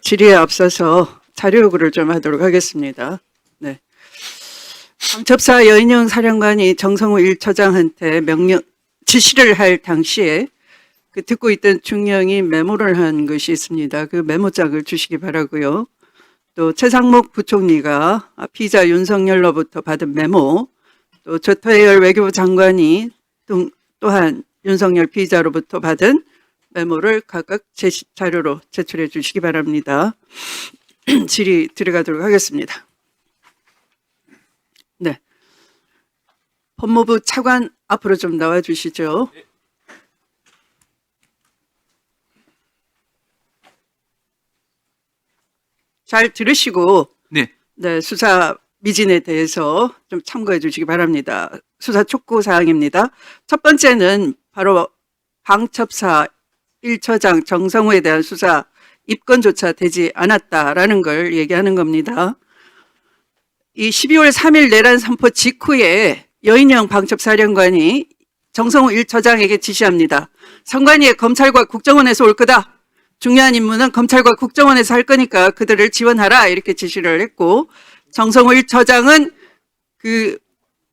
질의에 앞서서 자료 요구를 좀 하도록 하겠습니다. 네. 방첩사 여인영 사령관이 정성호 1처장한테 지시를 할 당시에 그 듣고 있던 중령이 메모를 한 것이 있습니다. 그 메모장을 주시기 바라고요. 또 최상목 부총리가 피의자 윤석열로부터 받은 메모, 또 조태열 외교부 장관이 또한 윤석열 피의자로부터 받은 메모를 각각 자료로 제출해 주시기 바랍니다. 질의 들어가도록 하겠습니다. 네. 법무부 차관 앞으로 좀 나와 주시죠. 잘 들으시고 네, 수사 미진에 대해서 좀 참고해 주시기 바랍니다. 수사 촉구 사항입니다. 첫 번째는 바로 방첩사 1처장 정성호에 대한 수사 입건조차 되지 않았다라는 걸 얘기하는 겁니다. 이 12월 3일 내란 선포 직후에 여인영 방첩사령관이 정성호 1처장에게 지시합니다. 선관위에 검찰과 국정원에서 올 거다. 중요한 임무는 검찰과 국정원에서 할 거니까 그들을 지원하라 이렇게 지시를 했고, 정성호 1처장은 그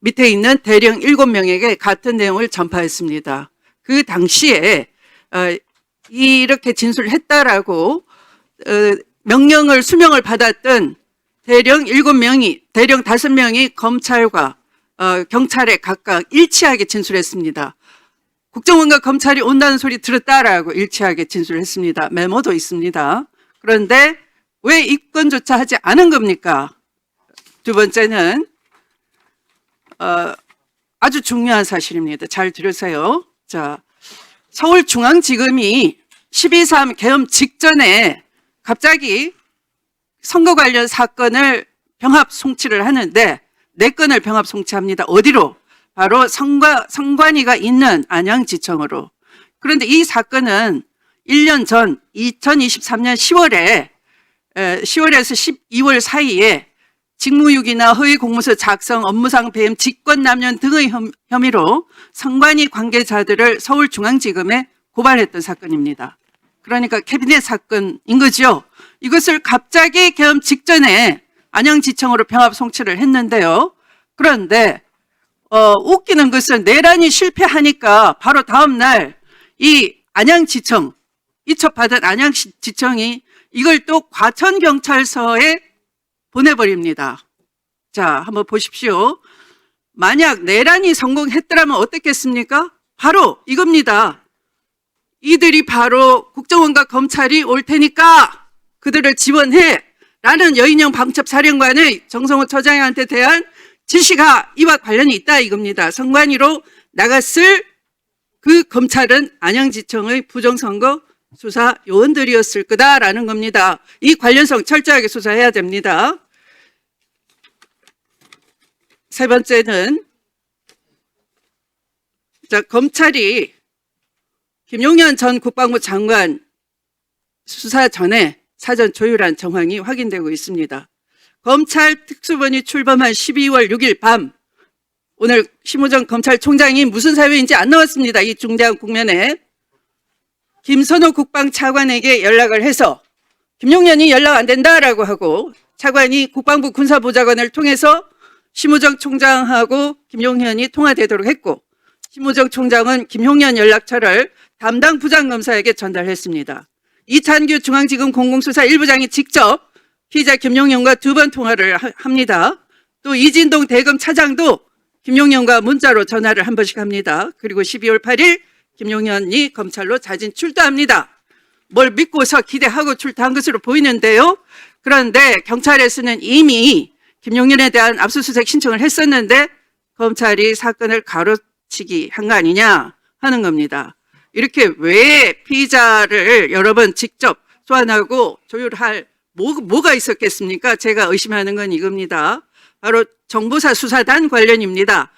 밑에 있는 대령 7명에게 같은 내용을 전파했습니다. 그 당시에 이렇게 진술을 했다라고 명령을 수명을 받았던 대령 7명이 대령 5명이 검찰과 경찰에 각각 일치하게 진술했습니다. 국정원과 검찰이 온다는 소리 들었다라고 일치하게 진술했습니다. 메모도 있습니다. 그런데 왜 입건조차 하지 않은 겁니까? 두 번째는 아주 중요한 사실입니다. 잘 들으세요. 자, 서울중앙지검이 12.3 계엄 직전에 갑자기 선거 관련 사건을 병합 송치를 하는데 4건을 병합 송치합니다. 어디로? 바로 선관위가 있는 안양지청으로. 그런데 이 사건은 1년 전 2023년 10월에서 12월 사이에 직무유기나 허위공문서 작성, 업무상 배임, 직권남용 등의 혐의로 선관위 관계자들을 서울중앙지검에 고발했던 사건입니다. 그러니까 캐비넷 사건인 거죠. 이것을 갑자기 계엄 직전에 안양지청으로 병합 송치를 했는데요. 그런데 웃기는 것은 내란이 실패하니까 바로 다음 날 이 안양지청, 이첩받은 안양지청이 이걸 또 과천경찰서에 보내버립니다. 자, 한번 보십시오. 만약 내란이 성공했더라면 어떻겠습니까? 바로 이겁니다. 이들이 바로 국정원과 검찰이 올 테니까 그들을 지원해 라는 여인영 방첩사령관의 정성호 처장한테 대한 지시가 이와 관련이 있다 이겁니다. 선관위로 나갔을 그 검찰은 안양지청의 부정선거 수사 요원들이었을 거다라는 겁니다. 이 관련성 철저하게 수사해야 됩니다. 세 번째는 자, 검찰이 김용현 전 국방부 장관 수사 전에 사전 조율한 정황이 확인되고 있습니다. 검찰 특수본이 출범한 12월 6일 밤, 오늘 심우정 검찰총장이 무슨 사유인지 안 나왔습니다. 이 중대한 국면에 김선호 국방차관에게 연락을 해서 김용현이 연락 안 된다라고 하고 차관이 국방부 군사보좌관을 통해서 심우정 총장하고 김용현이 통화되도록 했고, 심우정 총장은 김용현 연락처를 담당 부장검사에게 전달했습니다. 이찬규 중앙지검 공공수사 1부장이 직접 피의자 김용현과 2번 통화를 합니다. 또 이진동 대검 차장도 김용현과 문자로 전화를 한 번씩 합니다. 그리고 12월 8일 김용현이 검찰로 자진 출두합니다. 뭘 믿고서 기대하고 출두한 것으로 보이는데요. 그런데 경찰에서는 이미 김용현에 대한 압수수색 신청을 했었는데 검찰이 사건을 가로치기 한 거 아니냐 하는 겁니다. 이렇게 왜 피의자를 여러 번 직접 소환하고 조율할 뭐가 있었겠습니까? 제가 의심하는 건 이겁니다. 바로 정보사 수사단 관련입니다.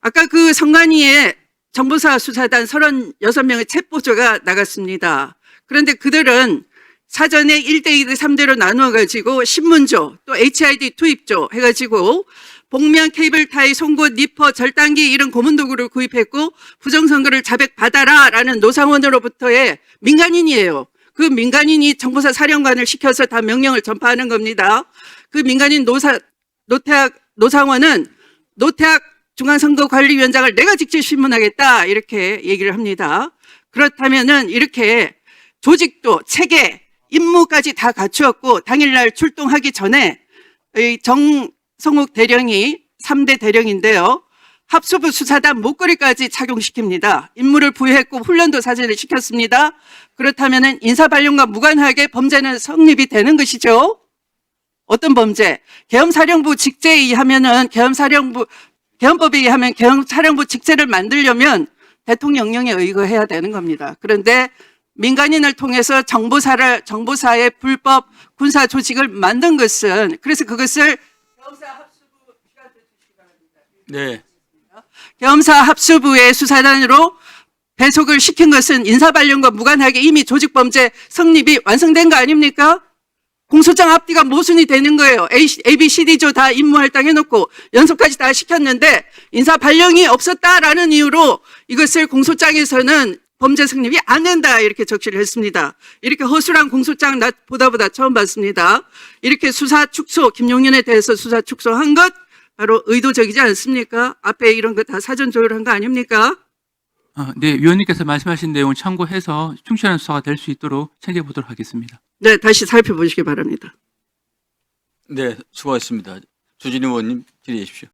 아까 그 선관위에 정보사 수사단 36명의 체포조가 나갔습니다. 그런데 그들은 사전에 1대, 2대, 3대로 나누어가지고 신문조, 또 HID 투입조 해가지고 복면, 케이블 타이, 송곳, 니퍼, 절단기 이런 고문도구를 구입했고 부정선거를 자백받아라 라는 노상원으로부터의 민간인이에요. 그 민간인이 정보사 사령관을 시켜서 다 명령을 전파하는 겁니다. 그 민간인 노상원은 노태학 중앙선거관리위원장을 내가 직접 신문하겠다 이렇게 얘기를 합니다. 그렇다면은 이렇게 조직도 체계 임무까지 다 갖추었고 당일날 출동하기 전에 이 정성욱 대령이 3대 대령인데요. 합수부 수사단 목걸이까지 착용시킵니다. 임무를 부여했고 훈련도 사전에 시켰습니다. 그렇다면 인사발령과 무관하게 범죄는 성립이 되는 것이죠. 어떤 범죄? 계엄사령부 직제에 의하면은 계엄법에 의하면 계엄사령부 직제를 만들려면 대통령령에 의거해야 되는 겁니다. 그런데 민간인을 통해서 정보사의 불법 군사 조직을 만든 것은 그래서 그것을 계엄사 합수부 시간 주시기 바랍니다. 네. 계엄사 합수부의 수사단으로 배속을 시킨 것은 인사발령과 무관하게 이미 조직범죄 성립이 완성된 거 아닙니까? 공소장 앞뒤가 모순이 되는 거예요. A, B, C, D조 다 임무할당 해놓고 연속까지 다 시켰는데 인사발령이 없었다라는 이유로 이것을 공소장에서는 범죄 성립이 안 된다 이렇게 적시를 했습니다. 이렇게 허술한 공소장 나 보다 처음 봤습니다. 이렇게 수사 축소, 김용현에 대해서 수사 축소한 것 바로 의도적이지 않습니까? 앞에 이런 거 다 사전 조율한 거 아닙니까? 네, 위원님께서 말씀하신 내용을 참고해서 충실한 수사가 될 수 있도록 챙겨보도록 하겠습니다. 네, 다시 살펴보시기 바랍니다. 네, 수고하셨습니다. 주진우 의원님 질의해 주십시오.